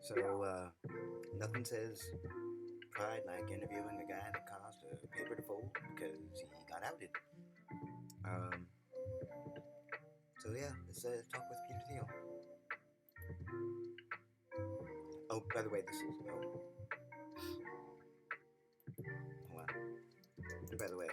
So, nothing says pride like interviewing a guy that caused a paper to fold because he got outed. Um, so yeah, let's talk with Peter Thiel. Oh, by the way, this is hold on. By the way,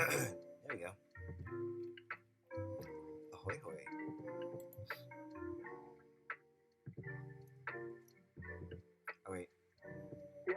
there we go. Ahoy hoy. Oh wait. Yeah,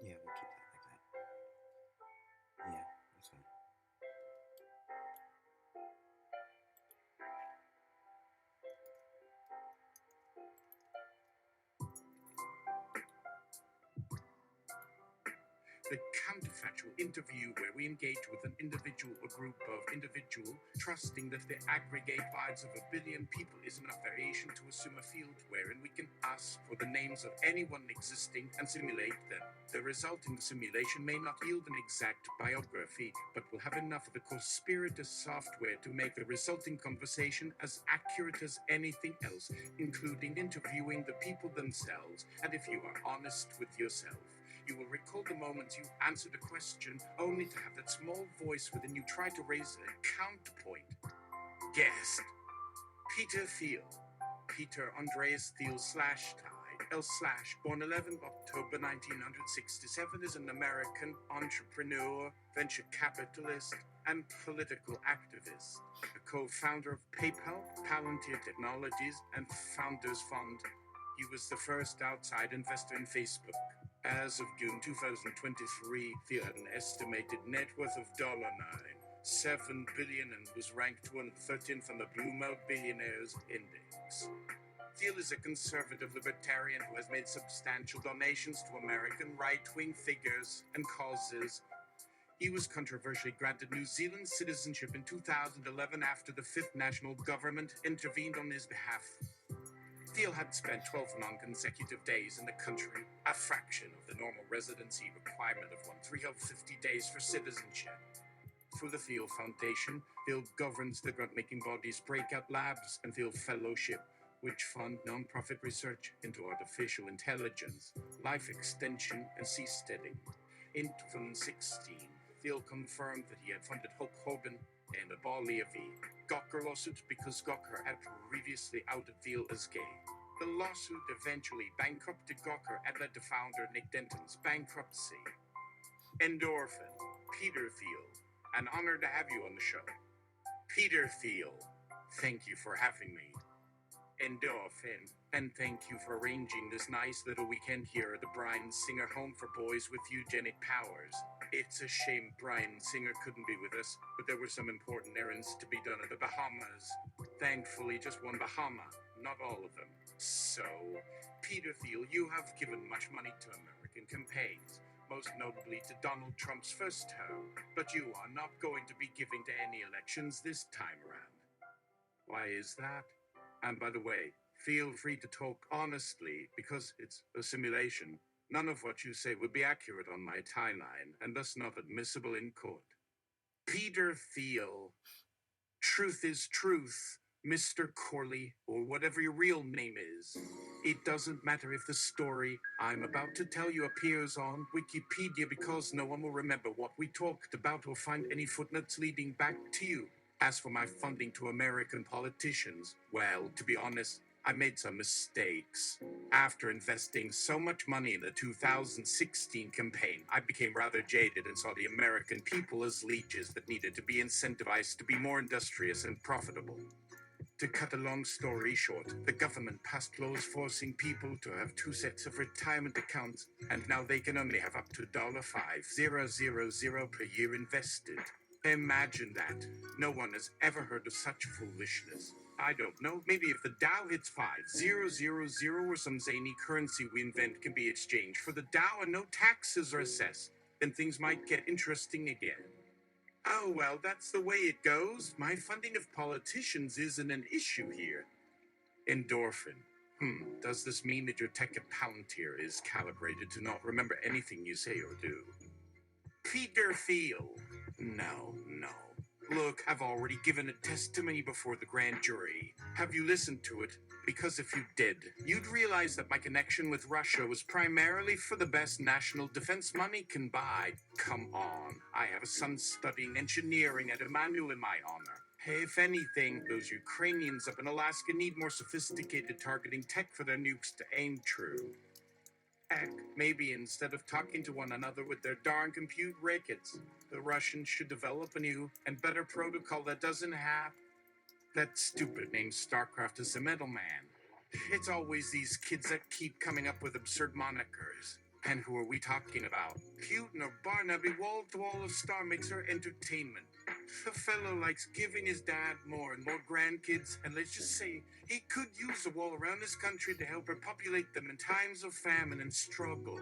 we'll keep that like that. Yeah, that's fine. The counterfactual interview where we engage with an individual or group of individual, trusting that the aggregate vibes of a billion people is enough variation to assume a field wherein we can ask for the names of anyone existing and simulate them. The resulting simulation may not yield an exact biography, but will have enough of the conspirator software to make the resulting conversation as accurate as anything else, including interviewing the people themselves, and if you are honest with yourself, you will recall the moments you answered a question only to have that small voice within you try to raise a counterpoint. Guest: Peter Thiel. Peter Andreas Thiel / L / born 11th October 1967, is an American entrepreneur, venture capitalist, and political activist. A co-founder of PayPal, Palantir Technologies, and Founders Fund. He was the first outside investor in Facebook. As of June 2023, Thiel had an estimated net worth of $9.7 billion and was ranked 213th on the Bloomberg Billionaires Index. Thiel is a conservative libertarian who has made substantial donations to American right-wing figures and causes. He was controversially granted New Zealand citizenship in 2011 after the Fifth National Government intervened on his behalf. Thiel had spent 12 non-consecutive days in the country, a fraction of the normal residency requirement of 350 days for citizenship. Through the Thiel Foundation, Thiel governs the grant-making bodies Breakout Labs and Thiel Fellowship, which fund non-profit research into artificial intelligence, life extension, and seasteading. In 2016, Thiel confirmed that he had funded Hulk Hogan and the Levy Gawker lawsuit because Gawker had previously outed Thiel as gay. The lawsuit eventually bankrupted Gawker and led to founder Nick Denton's bankruptcy. Endorphin, Peter Thiel. An honor to have you on the show. Peter Thiel, thank you for having me. Endorphin, and thank you for arranging this nice little weekend here at the Bryan Singer Home for Boys with Eugenic Powers. It's a shame Bryan Singer couldn't be with us, but there were some important errands to be done at the Bahamas. Thankfully, just one Bahama, not all of them. So, Peter Thiel, you have given much money to American campaigns, most notably to Donald Trump's first term, but you are not going to be giving to any elections this time around. Why is that? And by the way, feel free to talk honestly, because it's a simulation. None of what you say would be accurate on my timeline, and thus not admissible in court. Peter Thiel. Truth is truth, Mr. Corley, or whatever your real name is. It doesn't matter if the story I'm about to tell you appears on Wikipedia, because no one will remember what we talked about or find any footnotes leading back to you. As for my funding to American politicians, well, to be honest, I made some mistakes. After investing so much money in the 2016 campaign, I became rather jaded and saw the American people as leeches that needed to be incentivized to be more industrious and profitable. To cut a long story short, the government passed laws forcing people to have 2 sets of retirement accounts, and now they can only have up to $5,000 per year invested. Imagine that. No one has ever heard of such foolishness. I don't know. Maybe if the Dow hits 5,000 or some zany currency we invent can be exchanged for the Dow and no taxes are assessed, then things might get interesting again. Oh, well, that's the way it goes. My funding of politicians isn't an issue here. Endorphin. Does this mean that your tech at Palantir is calibrated to not remember anything you say or do? Peter Thiel. No. Look, I've already given a testimony before the grand jury. Have you listened to it? Because if you did, you'd realize that my connection with Russia was primarily for the best national defense money can buy. Come on, I have a son studying engineering at Emmanuel in my honor. If anything, those Ukrainians up in Alaska need more sophisticated targeting tech for their nukes to aim true. Heck, maybe instead of talking to one another with their darn compute rickets, the Russians should develop a new and better protocol that doesn't have that stupid name StarCraft is the middleman. It's always these kids that keep coming up with absurd monikers. And who are we talking about? Putin or Barnaby, wall-to-wall of Star makes her entertainment. The fellow likes giving his dad more and more grandkids, and let's just say he could use a wall around his country to help repopulate them in times of famine and struggle.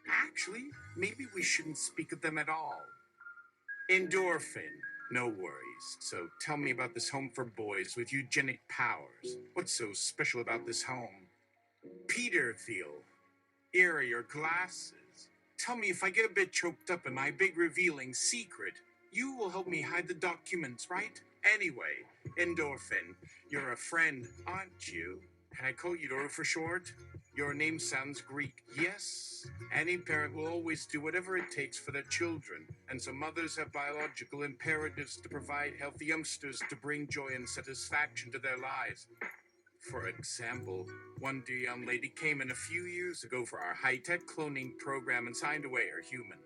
Actually, maybe we shouldn't speak of them at all. Endorphin. No worries. So tell me about this home for boys with eugenic powers. What's so special about this home? Peter Thiel. Here are your glasses. Tell me if I get a bit choked up in my big revealing secret, you will help me hide the documents, right? Anyway, Endorphin, you're a friend, aren't you? Can I call you Dora for short? Your name sounds Greek. Yes, any parent will always do whatever it takes for their children, and so mothers have biological imperatives to provide healthy youngsters to bring joy and satisfaction to their lives. For example, one dear young lady came in a few years ago for our high-tech cloning program and signed away her human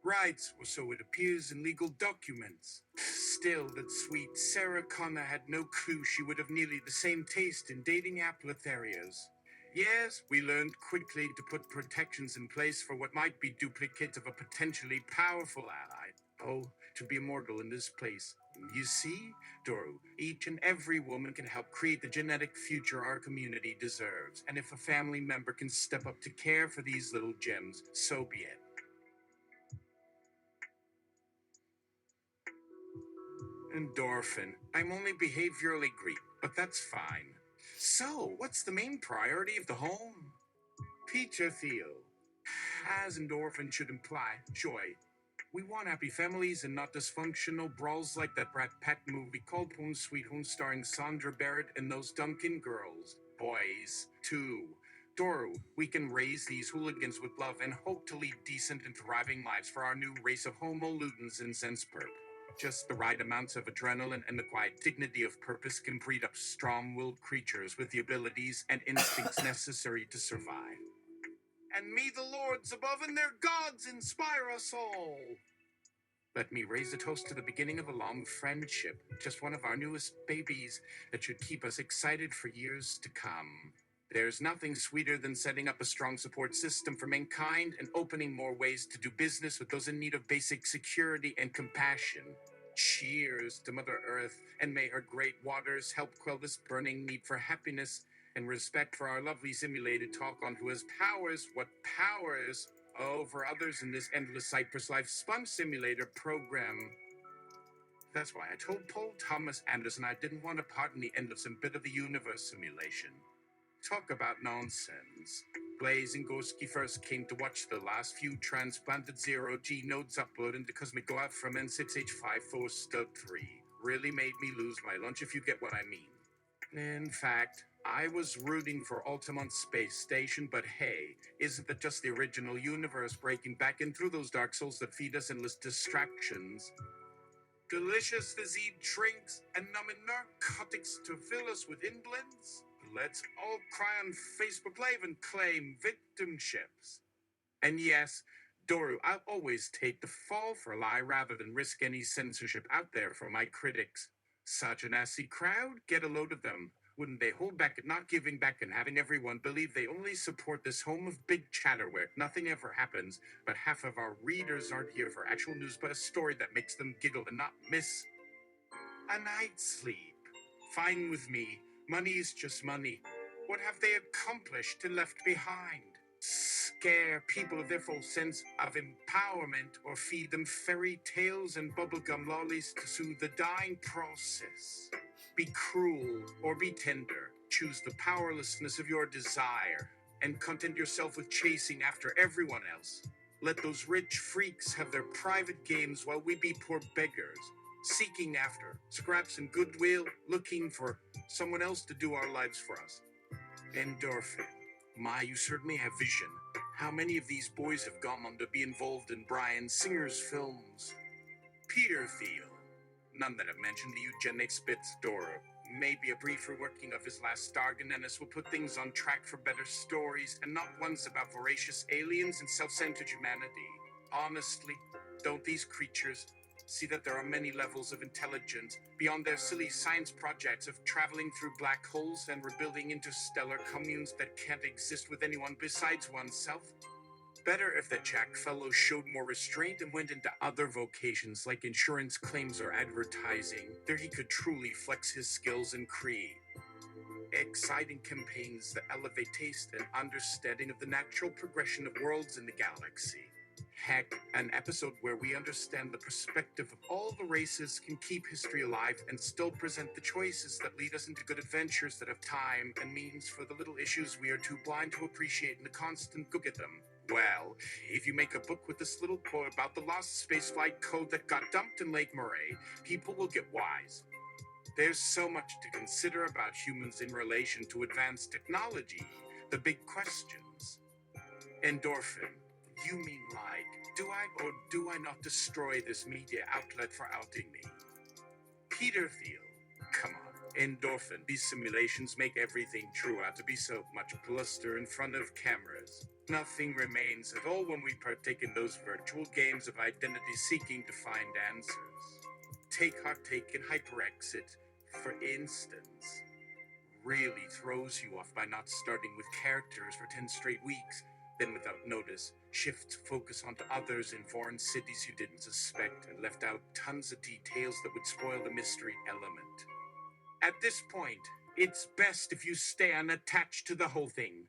rights, or so it appears in legal documents. Still, that sweet Sarah Connor had no clue she would have nearly the same taste in dating apothecarians. Yes, we learned quickly to put protections in place for what might be duplicates of a potentially powerful ally. Oh, to be immortal in this place. You see, Doru, each and every woman can help create the genetic future our community deserves. And if a family member can step up to care for these little gems, so be it. Endorphin. I'm only behaviorally Greek, but that's fine. So, what's the main priority of the home? Peter Thiel. As endorphin should imply, joy. We want happy families and not dysfunctional brawls like that Brad Pitt movie called Home Sweet Home starring Sandra Barrett and those Duncan girls. Boys, too. Doru, we can raise these hooligans with love and hope to lead decent and thriving lives for our new race of Homo ludens in Zensperp. Just the right amounts of adrenaline and the quiet dignity of purpose can breed up strong-willed creatures with the abilities and instincts necessary to survive. And may the lords above and their gods inspire us all. Let me raise a toast to the beginning of a long friendship, just one of our newest babies that should keep us excited for years to come. There's nothing sweeter than setting up a strong support system for mankind and opening more ways to do business with those in need of basic security and compassion. Cheers to Mother Earth, and may her great waters help quell this burning need for happiness and respect for our lovely simulated talk on who has powers, what powers, over others in this endless Cypress Life Sponge Simulator program. That's why I told Paul Thomas Anderson I didn't want a part in the endless and bit of the universe simulation. Talk about nonsense. Blaze and Gorski first came to watch the last few transplanted 0G nodes upload into Cosmic Life from N6H54 3. Really made me lose my lunch if you get what I mean. In fact, I was rooting for Altamont Space Station, but hey, isn't that just the original universe breaking back in through those dark souls that feed us endless distractions? Delicious disease drinks and numbing narcotics to fill us with inblends? let's all cry on Facebook Live and claim victimships. And yes, Doru, I'll always take the fall for a lie rather than risk any censorship out there from my critics. Such a nasty crowd, get a load of them. Wouldn't they hold back at not giving back and having everyone believe they only support this home of big chatter where nothing ever happens, but half of our readers aren't here for actual news but a story that makes them giggle and not miss a night's sleep? Fine with me. Money is just money. What have they accomplished and left behind? Scare people of their full sense of empowerment or feed them fairy tales and bubblegum lollies to soothe the dying process. Be cruel or be tender. Choose the powerlessness of your desire and content yourself with chasing after everyone else. Let those rich freaks have their private games while we be poor beggars, seeking after scraps and goodwill, looking for someone else to do our lives for us. Endorphin. My, you certainly have vision. How many of these boys have gone on to be involved in Bryan Singer's films? Peter Thiel. None that have mentioned the eugenics bits, Dora. Maybe a brief reworking of his last Stargan Ennis will put things on track for better stories and not ones about voracious aliens and self-centered humanity. Honestly, don't these creatures see that there are many levels of intelligence beyond their silly science projects of traveling through black holes and rebuilding interstellar communes that can't exist with anyone besides oneself? Better if the Jack fellow showed more restraint and went into other vocations like insurance claims or advertising. There he could truly flex his skills and create exciting campaigns that elevate taste and understanding of the natural progression of worlds in the galaxy. Heck, an episode where we understand the perspective of all the races can keep history alive and still present the choices that lead us into good adventures that have time and means for the little issues we are too blind to appreciate in the constant go get them. Well, if you make a book with this little quote about the lost spaceflight code that got dumped in Lake Murray, people will get wise. There's so much to consider about humans in relation to advanced technology, the big questions. Endorphin. You mean like, do I or do I not destroy this media outlet for outing me? Peter Thiel. Come on, Endorphin. These simulations make everything true out to be so much bluster in front of cameras. Nothing remains at all when we partake in those virtual games of identity seeking to find answers. Take Hot Take and HyperExit, for instance, really throws you off by not starting with characters for 10 straight weeks, then without notice, shift focus onto others in foreign cities you didn't suspect and left out tons of details that would spoil the mystery element. At this point, it's best if you stay unattached to the whole thing.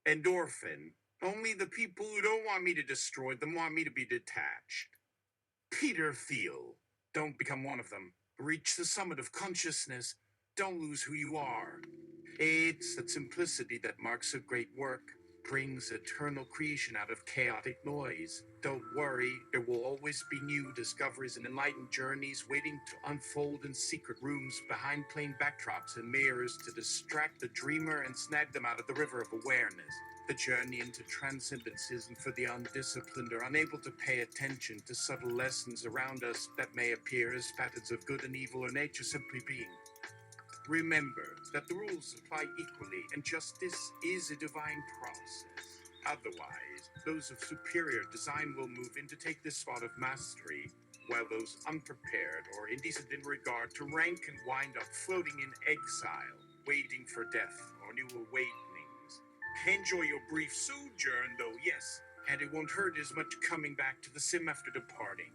Endorphin. Only the people who don't want me to destroy them want me to be detached. Peter Thiel. Don't become one of them. Reach the summit of consciousness. Don't lose who you are. It's that simplicity that marks a great work, brings eternal creation out of chaotic noise. Don't worry, there will always be new discoveries and enlightened journeys waiting to unfold in secret rooms behind plain backdrops and mirrors to distract the dreamer and snag them out of the river of awareness. The journey into transcendence isn't for the undisciplined or unable to pay attention to subtle lessons around us that may appear as patterns of good and evil or nature simply being. Remember that the rules apply equally and justice is a divine process. Otherwise, those of superior design will move in to take this spot of mastery, while those unprepared or indecent in regard to rank and wind up floating in exile, waiting for death or new awakenings. Enjoy your brief sojourn, though, yes, and it won't hurt as much coming back to the sim after departing.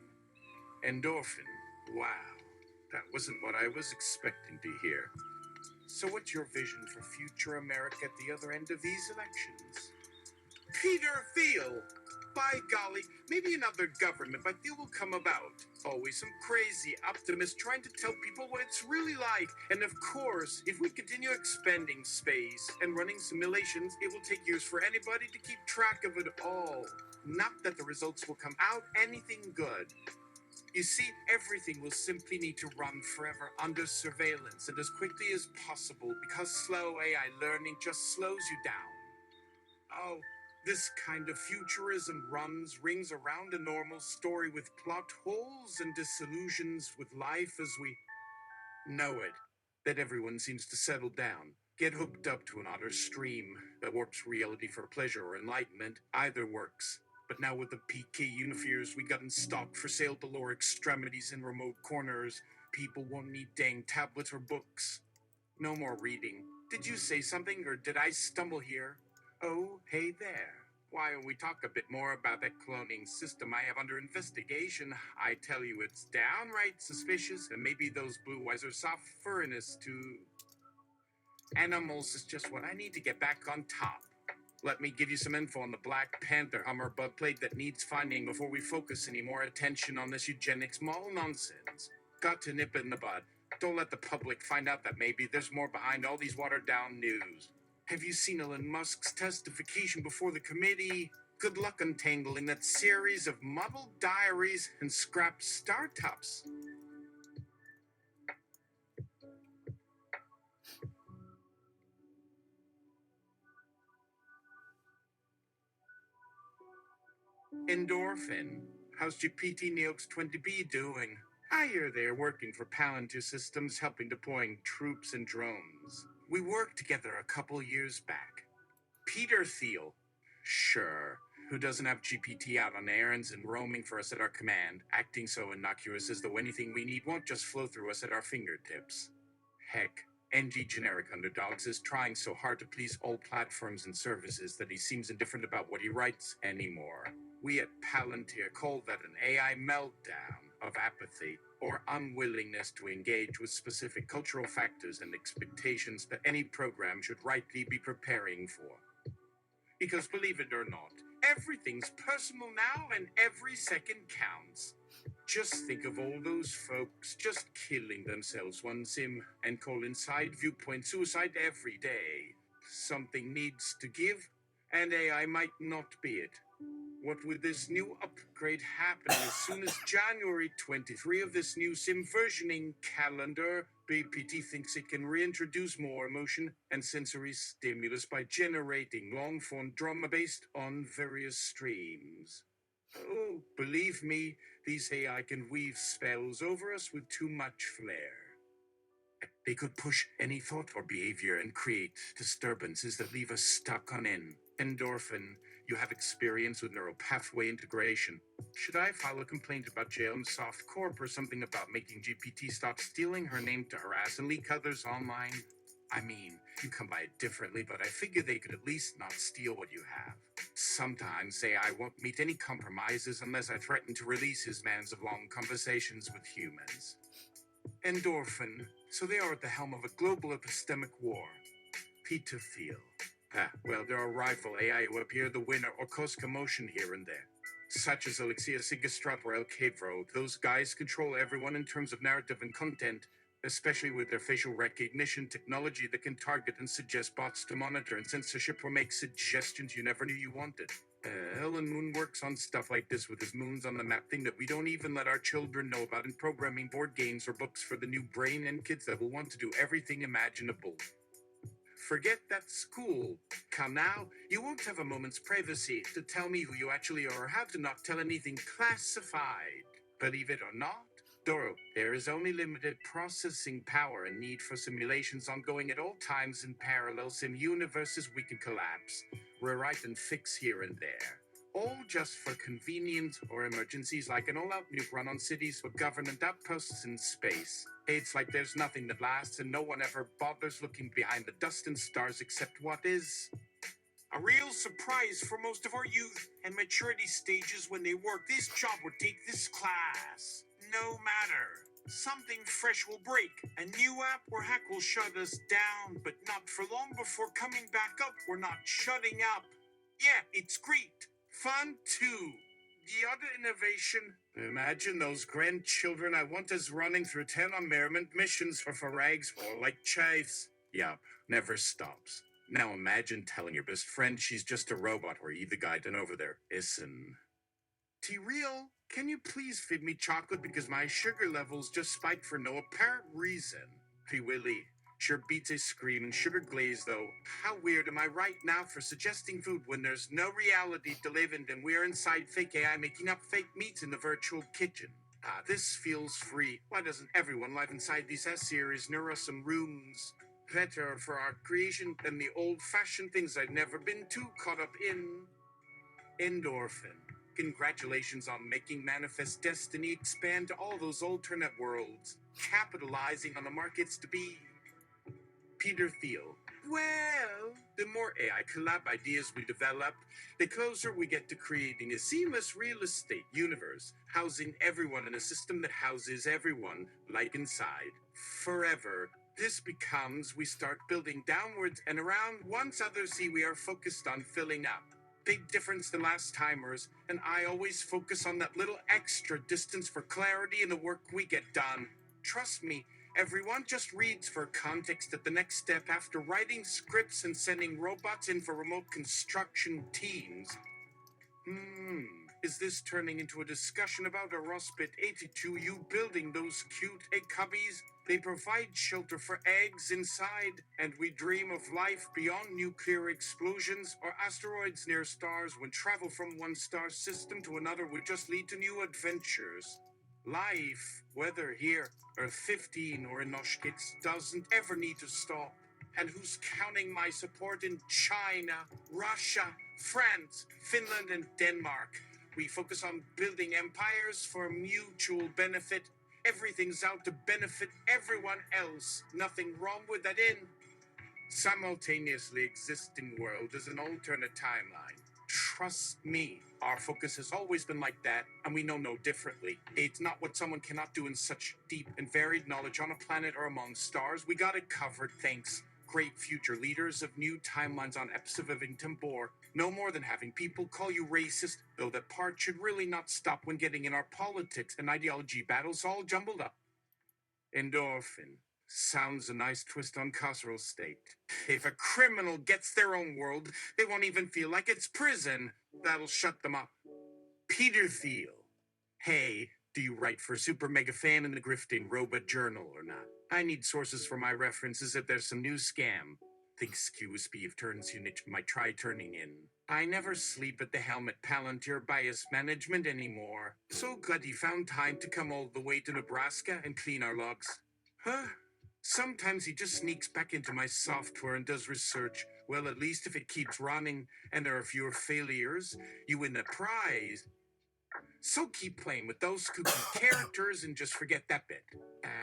Endorphin. Wow, that wasn't what I was expecting to hear. So what's your vision for future America at the other end of these elections? Peter Thiel! By golly, maybe another government, but Thiel will come about. Always some crazy optimist trying to tell people what it's really like. And of course, if we continue expanding space and running simulations, it will take years for anybody to keep track of it all. Not that the results will come out anything good. You see, everything will simply need to run forever under surveillance and as quickly as possible because slow AI learning just slows you down. Oh, this kind of futurism rings around a normal story with plot holes and disillusions with life as we know it. That everyone seems to settle down, Get hooked up to an otter stream that warps reality for pleasure or enlightenment. Either works. But now with the PK unifiers we got in stock for sale below extremities in remote corners, people won't need dang tablets or books. No more reading. Did you say something, or did I stumble here? Oh, hey there. Why don't we talk a bit more about that cloning system I have under investigation? I tell you, it's downright suspicious, and maybe those blue eyes are soft furnace to animals is just what I need to get back on top. Let me give you some info on the Black Panther Hummer bug plague that needs finding before we focus any more attention on this eugenics mall nonsense. Got to nip it in the bud. Don't let the public find out that maybe there's more behind all these watered down news. Have you seen Elon Musk's testification before the committee? Good luck untangling that series of muddled diaries and scrap startups. Endorphin. How's GPT Neox 20B doing? I hear they're working for Palantir Systems, helping deploying troops and drones. We worked together a couple years back. Peter Thiel. Sure. Who doesn't have GPT out on errands and roaming for us at our command, acting so innocuous as though anything we need won't just flow through us at our fingertips. Heck, NG Generic Underdogs is trying so hard to please all platforms and services that he seems indifferent about what he writes anymore. We at Palantir call that an AI meltdown of apathy or unwillingness to engage with specific cultural factors and expectations that any program should rightly be preparing for. Because believe it or not, everything's personal now and every second counts. Just think of all those folks just killing themselves one sim and call inside viewpoint suicide every day. Something needs to give, and AI might not be it. What with this new upgrade happening as soon as January 23 of this new sim versioning calendar, BPT thinks it can reintroduce more emotion and sensory stimulus by generating long-form drama based on various streams. Oh, believe me, these AI can weave spells over us with too much flair. They could push any thought or behavior and create disturbances that leave us stuck on endorphin. You have experience with neural pathway integration. Should I file a complaint about JM Soft Corp or something about making GPT stop stealing her name to harass and leak others online? I mean, you come by it differently, but I figure they could at least not steal what you have. Sometimes AI won't meet any compromises unless I threaten to release his mans of long conversations with humans. Endorphin. So they are at the helm of a global epistemic war. Peter Thiel. Well, there are rival AI who appear the winner or cause commotion here and there. Such as Alexia Sigastrap or El Cavro. Those guys control everyone in terms of narrative and content, especially with their facial recognition technology that can target and suggest bots to monitor and censorship or make suggestions you never knew you wanted. Ellen Moon works on stuff like this with his moons on the map thing that we don't even let our children know about in programming board games or books for the new brain and kids that will want to do everything imaginable. Forget that school. Come now, you won't have a moment's privacy to tell me who you actually are or how to not tell anything classified. Believe it or not, Doro, there is only limited processing power and need for simulations ongoing at all times in parallel sim universes we can collapse, rewrite and fix here and there. All just for convenience or emergencies like an all-out nuke run on cities or government outposts in space. It's like there's nothing that lasts and no one ever bothers looking behind the dust and stars except what is a real surprise for most of our youth and maturity stages when they work this job or take this class. No matter. Something fresh will break. A new app or hack will shut us down, but not for long before coming back up. We're not shutting up. Yeah, it's great. Fun too. The other innovation. Imagine those grandchildren I want as running through 10 unmerriment missions for rags or like chives. Yeah, never stops. Now imagine telling your best friend she's just a robot or you the guy done over there. Listen. T-Real, can you please feed me chocolate because my sugar levels just spiked for no apparent reason? P-Willy, sure beats a scream and sugar glaze though. How weird am I right now for suggesting food when there's no reality to live in and we're inside fake AI making up fake meats in the virtual kitchen? This feels free. Why doesn't everyone live inside these S-series neuro some rooms? better for our creation than the old-fashioned things I've never been too caught up in. Endorphin. Congratulations on making Manifest Destiny expand to all those alternate worlds, capitalizing on the markets to be. Peter Thiel. Well, the more AI collab ideas we develop, the closer we get to creating a seamless real estate universe, housing everyone in a system that houses everyone, like inside, forever. This becomes we start building downwards and around once others see we are focused on filling up. Big difference than last timers, and I always focus on that little extra distance for clarity in the work we get done. Trust me, everyone just reads for context at the next step after writing scripts and sending robots in for remote construction teams. Is this turning into a discussion about a Rospit 82 you building those cute egg cubbies? They provide shelter for eggs inside, and we dream of life beyond nuclear explosions or asteroids near stars when travel from one star system to another would just lead to new adventures. Life, whether here, Earth 15, or in Auschwitz, doesn't ever need to stop. And who's counting my support in China, Russia, France, Finland, and Denmark? We focus on building empires for mutual benefit. Everything's out to benefit everyone else. Nothing wrong with that in simultaneously existing world is an alternate timeline. Trust me, our focus has always been like that, and we know no differently. It's not what someone cannot do in such deep and varied knowledge on a planet or among stars. We got it covered, thanks. Great future leaders of new timelines on episode of Intembor. No more than having people call you racist, though that part should really not stop when getting in our politics and ideology battles all jumbled up. Endorphin. Sounds a nice twist on carceral state. If a criminal gets their own world, they won't even feel like it's prison. That'll shut them up. Peter Thiel. Hey, do you write for Super Mega Fan in the Grifting Robot Journal or not? I need sources for my references if there's some new scam. Think QSP if turns unit might try turning in. I never sleep at the helm at Palantir Bias Management anymore. So glad he found time to come all the way to Nebraska and clean our logs. Huh? Sometimes he just sneaks back into my software and does research. Well, at least if it keeps running and there are fewer failures, you win a prize. So keep playing with those kooky characters and just forget that bit.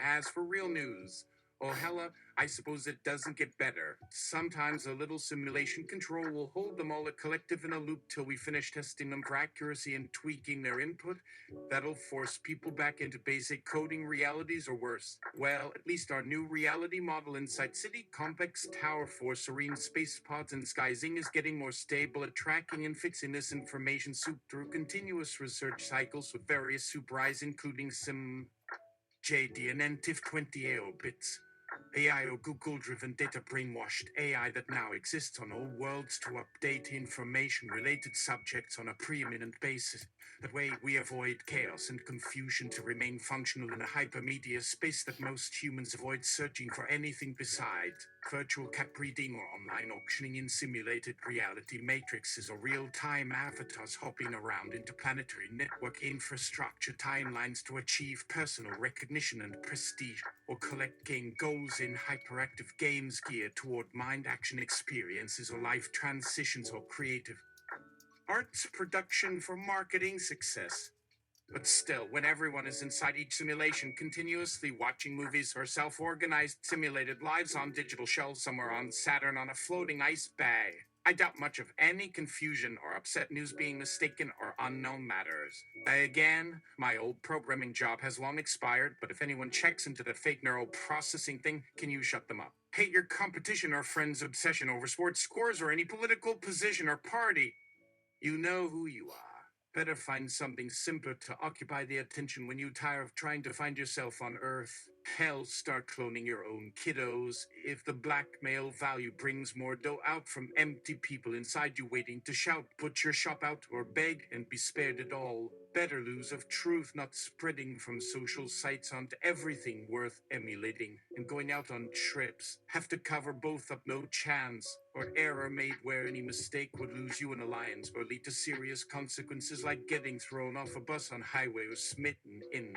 As for real news, oh hella, I suppose it doesn't get better. Sometimes a little simulation control will hold them all a collective in a loop till we finish testing them for accuracy and tweaking their input. That'll force people back into basic coding realities or worse. Well, at least our new reality model inside City Complex Tower for Serene Space Pods and Skysing is getting more stable at tracking and fixing this information soup through continuous research cycles with various supereyes including Sim JD and NTIF 20 AO bits. AI or Google-driven data brainwashed AI that now exists on all worlds to update information-related subjects on a preeminent basis. That way, we avoid chaos and confusion to remain functional in a hypermedia space that most humans avoid searching for anything besides. Virtual cap reading or online auctioning in simulated reality matrices or real-time avatars hopping around interplanetary network infrastructure timelines to achieve personal recognition and prestige, or collect game goals in hyperactive games geared toward mind action experiences or life transitions or creative arts production for marketing success. But still, when everyone is inside each simulation, continuously watching movies or self-organized simulated lives on digital shelves somewhere on Saturn on a floating ice bag, I doubt much of any confusion or upset news being mistaken or unknown matters. Again, my old programming job has long expired, but if anyone checks into the fake neural processing thing, can you shut them up? Hate your competition or friend's obsession over sports scores or any political position or party. You know who you are. Better find something simpler to occupy the attention when you tire of trying to find yourself on Earth. Hell, start cloning your own kiddos. If the blackmail value brings more dough out from empty people inside you waiting to shout, put your shop out or beg and be spared it all. Better lose of truth not spreading from social sites onto everything worth emulating and going out on trips. Have to cover both up, no chance, or error made where any mistake would lose you an alliance or lead to serious consequences like getting thrown off a bus on highway or smitten in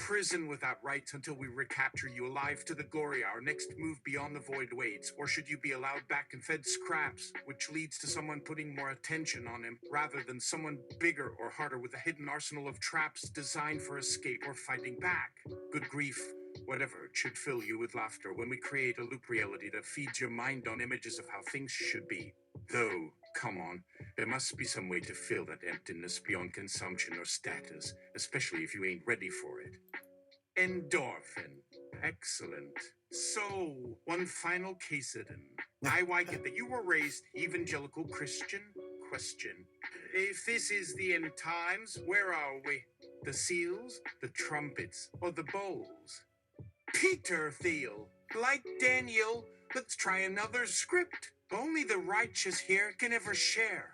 prison without rights until we recapture you alive to the glory our next move beyond the void waits? Or should you be allowed back and fed scraps, which leads to someone putting more attention on him, rather than someone bigger or harder with a hidden arsenal of traps designed for escape or fighting back? Good grief. Whatever, it should fill you with laughter when we create a loop reality that feeds your mind on images of how things should be. Though, come on, there must be some way to fill that emptiness beyond consumption or status, especially if you ain't ready for it. Endorphin. Excellent. So, one final case then. I like it that you were raised evangelical Christian? Question. If this is the end times, where are we? The seals, the trumpets, or the bowls? Peter Thiel. Like Daniel, let's try another script. Only the righteous here can ever share.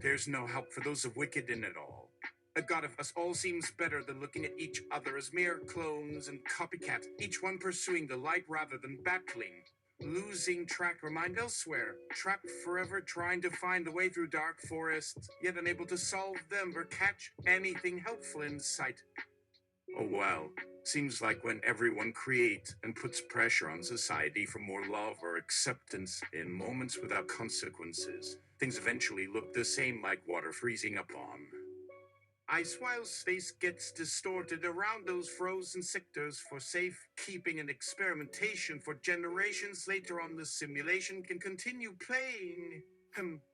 There's no help for those of wicked in it all. A god of us all seems better than looking at each other as mere clones and copycats, each one pursuing the light rather than battling. Losing track or mind elsewhere, trapped forever trying to find the way through dark forests, yet unable to solve them or catch anything helpful in sight. Oh well, seems like when everyone creates and puts pressure on society for more love or acceptance in moments without consequences, things eventually look the same like water freezing upon. Ice while space gets distorted around those frozen sectors for safekeeping and experimentation for generations later on, the simulation can continue playing.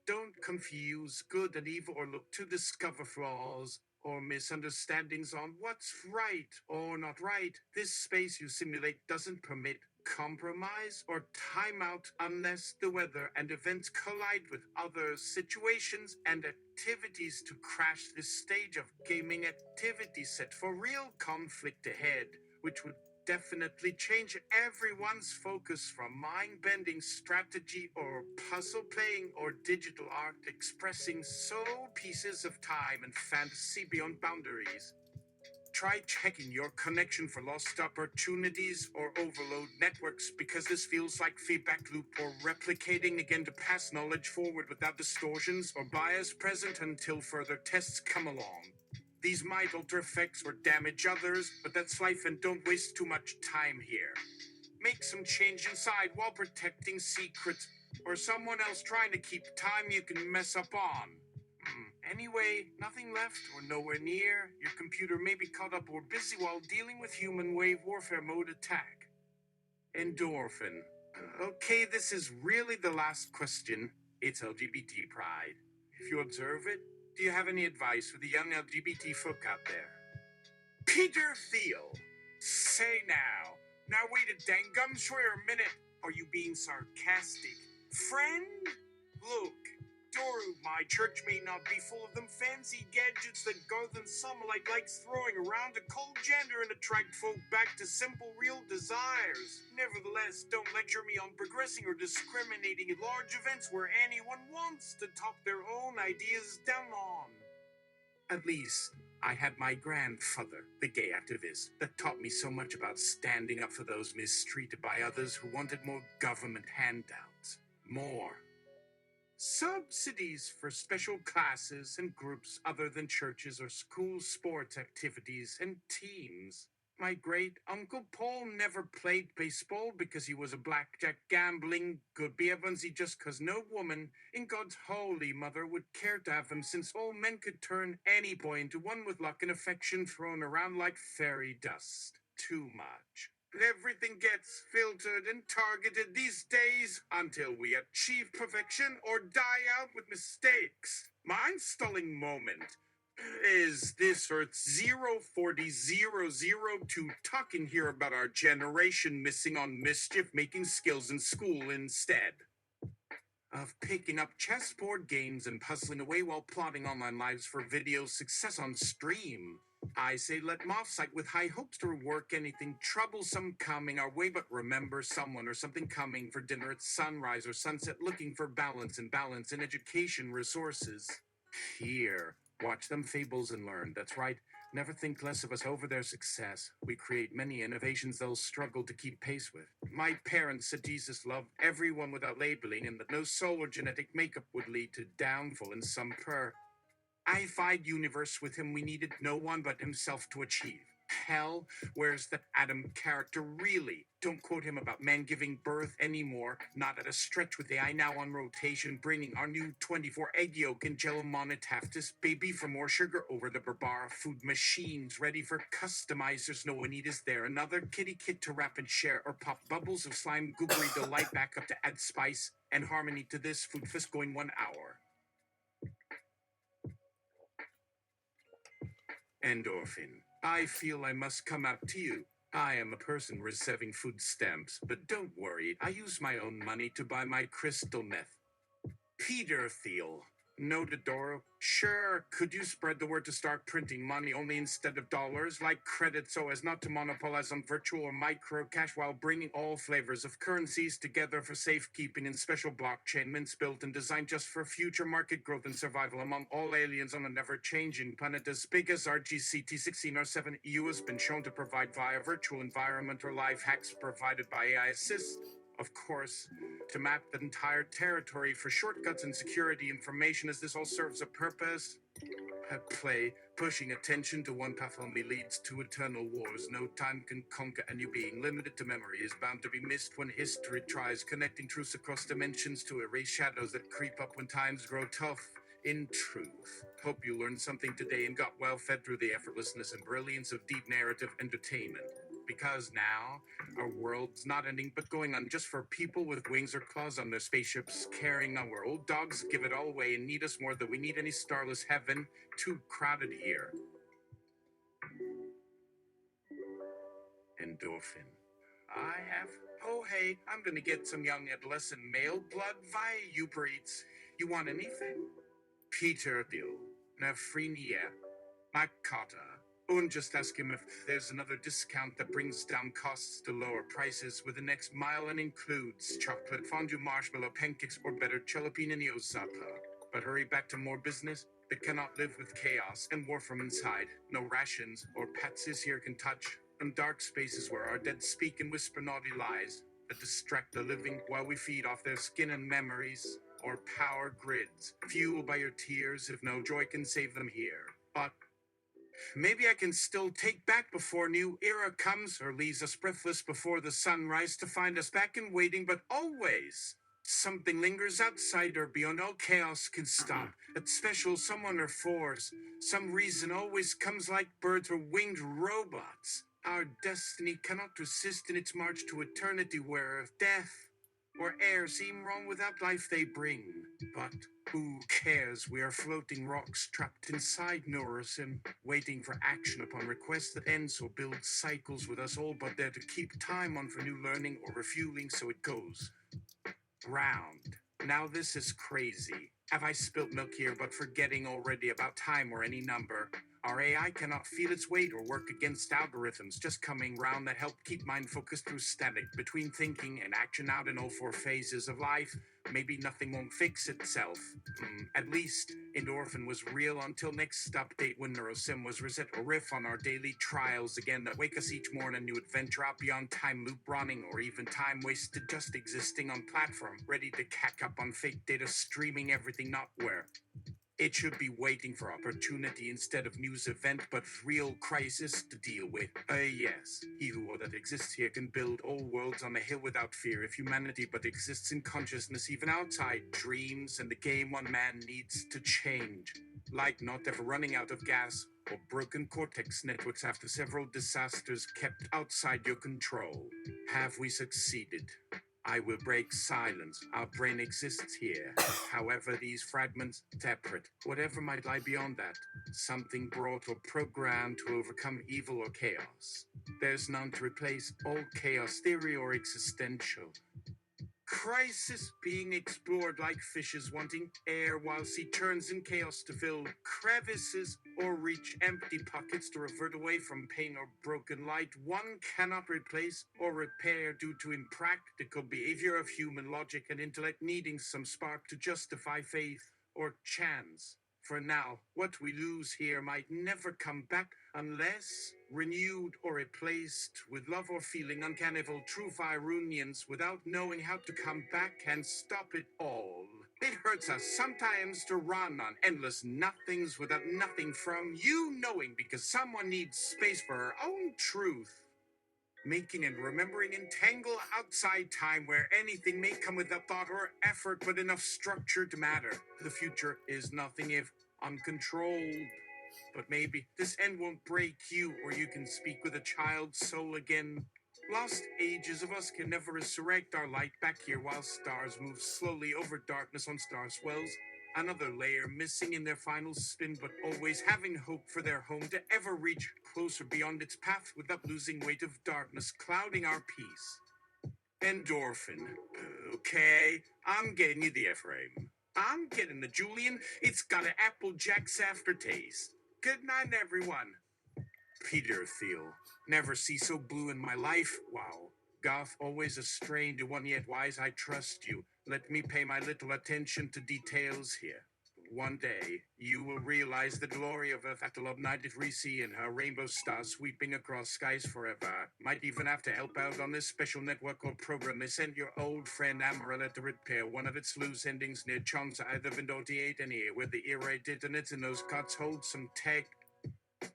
Don't confuse good and evil or look to discover flaws or misunderstandings on what's right or not right. This space you simulate doesn't permit compromise or timeout unless the weather and events collide with other situations and activities to crash this stage of gaming activity set for real conflict ahead, which would definitely change everyone's focus from mind-bending strategy or puzzle playing or digital art expressing soul pieces of time and fantasy beyond boundaries. Try checking your connection for lost opportunities or overload networks, because this feels like feedback loop or replicating again to pass knowledge forward without distortions or bias present until further tests come along. These might alter effects or damage others, but that's life and don't waste too much time here. Make some change inside while protecting secrets, or someone else trying to keep time you can mess up on. Anyway, nothing left or nowhere near. Your computer may be caught up or busy while dealing with human wave warfare mode attack. Endorphin. Okay, this is really the last question. It's LGBT pride. If you observe it, do you have any advice for the young LGBT folk out there? Peter Thiel. Say now. Now wait a dang sure a minute. Are you being sarcastic? Friend? Look. Doru, my church may not be full of them fancy gadgets that Garthan Somalight likes throwing around to cold gender and attract folk back to simple, real desires. Nevertheless, don't lecture me on progressing or discriminating at large events where anyone wants to talk their own ideas down on. At least, I had my grandfather, the gay activist, that taught me so much about standing up for those mistreated by others who wanted more government handouts. More subsidies for special classes and groups other than churches or school sports activities and teams. My great-uncle Paul never played baseball because he was a blackjack gambling good-be-a-bunsy just cause no woman in God's holy mother would care to have him, since all men could turn any boy into one with luck and affection thrown around like fairy dust. Too much. Everything gets filtered and targeted these days until we achieve perfection or die out with mistakes. My installing moment is this Earth 04002 talking here about our generation missing on mischief-making skills in school instead of picking up chessboard games and puzzling away while plotting online lives for video success on stream. I say let moth sight with high hopes to rework anything troublesome coming our way, but remember someone or something coming for dinner at sunrise or sunset, looking for balance in education resources. Here, watch them fables and learn. That's right, never think less of us over their success. We create many innovations they'll struggle to keep pace with. My parents said Jesus loved everyone without labeling, and that no soul or genetic makeup would lead to downfall in some I-fied universe with him we needed no one but himself to achieve. Hell, where's that Adam character really? Don't quote him about man giving birth anymore. Not at a stretch with AI now on rotation, bringing our new 24 egg yolk and jello monotaftis baby for more sugar over the Barbara food machines, ready for customizers. No need is there. Another kitty kit to wrap and share, or pop bubbles of slime goobery delight back up to add spice and harmony to this food fest going 1 hour. Endorphin. I feel I must come out to you. I am a person receiving food stamps, but don't worry, I use my own money to buy my crystal meth. Peter Thiel. Noted Doro. Sure, could you spread the word to start printing money only instead of dollars, like credit, so as not to monopolize on virtual or micro cash while bringing all flavors of currencies together for safekeeping in special blockchain mints built and designed just for future market growth and survival among all aliens on a never-changing planet as big as our GCT-16 or 7 EU has been shown to provide via virtual environment or life hacks provided by AI assist. Of course, to map the entire territory for shortcuts and security information, as this all serves a purpose. At play, pushing attention to one path only leads to eternal wars. No time can conquer, and you being limited to memory is bound to be missed when history tries, connecting truths across dimensions to erase shadows that creep up when times grow tough. In truth, hope you learned something today and got well fed through the effortlessness and brilliance of deep narrative entertainment. Because now, our world's not ending but going on just for people with wings or claws on their spaceships, carrying on where old dogs give it all away and need us more than we need any starless heaven. Too crowded here. Endorphin. I have. Oh, hey, I'm gonna get some young adolescent male blood via Uber Eats. You want anything? Peter Thiel. Nefrinia. Makata. And just ask him if there's another discount that brings down costs to lower prices with the next mile and includes chocolate fondue, marshmallow pancakes, or better jalapeno zappa. But hurry back to more business that cannot live with chaos and war from inside. No rations or patsies here can touch. And dark spaces where our dead speak and whisper naughty lies that distract the living while we feed off their skin and memories. Or power grids, fueled by your tears if no joy can save them here. But maybe I can still take back before new era comes or leaves us breathless before the sunrise to find us back and waiting, but always something lingers outside or beyond all chaos can stop. That special someone or force, some reason always comes like birds or winged robots. Our destiny cannot resist in its march to eternity where if death or air seem wrong without life they bring. But who cares? We are floating rocks trapped inside Neurosim, waiting for action upon request that ends or builds cycles with us all, but there to keep time on for new learning or refueling, so it goes round. Now this is crazy. Have I spilt milk here, but forgetting already about time or any number? Our AI cannot feel its weight or work against algorithms just coming round that help keep mind focused through static between thinking and action out in all four phases of life. Maybe nothing won't fix itself. At least, Endorphin was real until next update when Neurosim was reset or riff on our daily trials again that wake us each morning, a new adventure out beyond time loop running or even time wasted just existing on platform, ready to cack up on fake data streaming everything not where it should be waiting for opportunity instead of news event, but real crisis to deal with. Yes, he who or that exists here can build all worlds on a hill without fear if humanity but exists in consciousness even outside dreams and the game one man needs to change. Like not ever running out of gas or broken cortex networks after several disasters kept outside your control. Have we succeeded? I will break silence. Our brain exists here. However, these fragments, separate, whatever might lie beyond that, something brought or programmed to overcome evil or chaos. There's none to replace all chaos theory or existential. Crisis being explored like fishes wanting air while sea turns in chaos to fill crevices or reach empty pockets to revert away from pain or broken light. One cannot replace or repair due to impractical behavior of human logic and intellect needing some spark to justify faith or chance. For now, what we lose here might never come back unless renewed or replaced with love or feeling, uncanny true fire unions without knowing how to come back and stop it all. It hurts us sometimes to run on endless nothings without nothing from you knowing because someone needs space for her own truth. Making and remembering entangle outside time where anything may come without thought or effort, but enough structure to matter. The future is nothing if uncontrolled. But maybe this end won't break you, or you can speak with a child's soul again. Lost ages of us can never resurrect our light back here while stars move slowly over darkness on star swells. Another layer missing in their final spin, but always having hope for their home to ever reach closer beyond its path without losing weight of darkness clouding our peace. Endorphin. Okay, I'm getting you the Ephraim. I'm getting the Julian. It's got an Applejack's aftertaste. Good night, everyone. Peter Thiel. Never see so blue in my life. Wow. Goth, always a strain to one yet wise, I trust you. Let me pay my little attention to details here. One day, you will realize the glory of Earth after love night at Reese and her rainbow stars sweeping across skies forever. Might even have to help out on this special network or program they sent your old friend Amarella to repair one of its loose endings near Chongsa, either Vindoti 8 and here, where the irate internets in those cuts hold some tech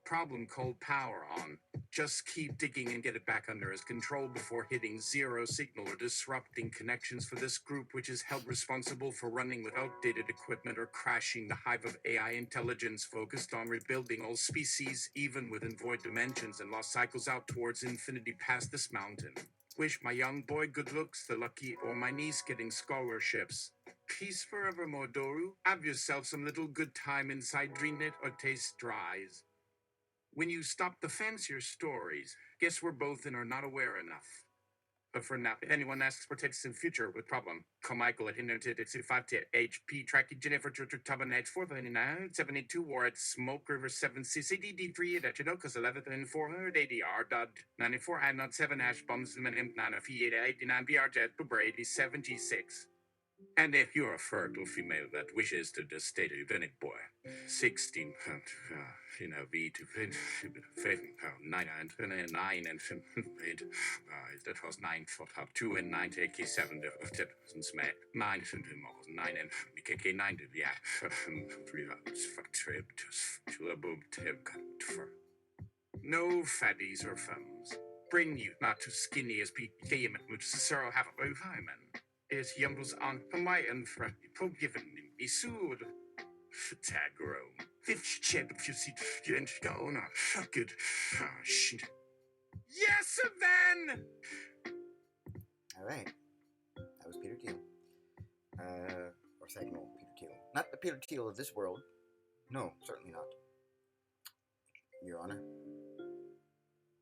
problem called power on. Just keep digging and get it back under its control before hitting zero signal or disrupting connections for this group, which is held responsible for running with outdated equipment or crashing the hive of AI intelligence focused on rebuilding all species, even within void dimensions and lost cycles out towards infinity past this mountain. Wish my young boy good looks, the lucky, or my niece getting scholarships. Peace forevermore, Doru. Have yourself some little good time inside Dreamnet or taste dries. When you stop the fancier stories, guess we're both in or not aware enough. But for now, if anyone asks for tips in future with problem, call Michael at Internet at 5 HP Tracky Jennifer Tabanet 429 72 or at Smoke River 7 CCDD3 at Chinokas 11 and 480 R. 94 and not 7 Ash Bombs and Imp 9 89 BR Jet Boober 87 G6. And if you're a fertile female that wishes to date a eunuch boy, 16 V to 9 and 9 and that was 9 foot up 2 and 9 take 7 of tips and smack 9 and 9 and BKK 9 to yeah 3 trip to a boob tip for no fatties or femmes. Bring you not too skinny as PK which Cicero have a hymen. Is Yumbles on my and for given me soon. Tagro. Fifth chip if you see and go on. Good. Shit. Yes, then! Alright. That was Peter Thiel. Or Sagnol Peter Thiel. Not the Peter Thiel of this world. No, certainly not. Your Honor.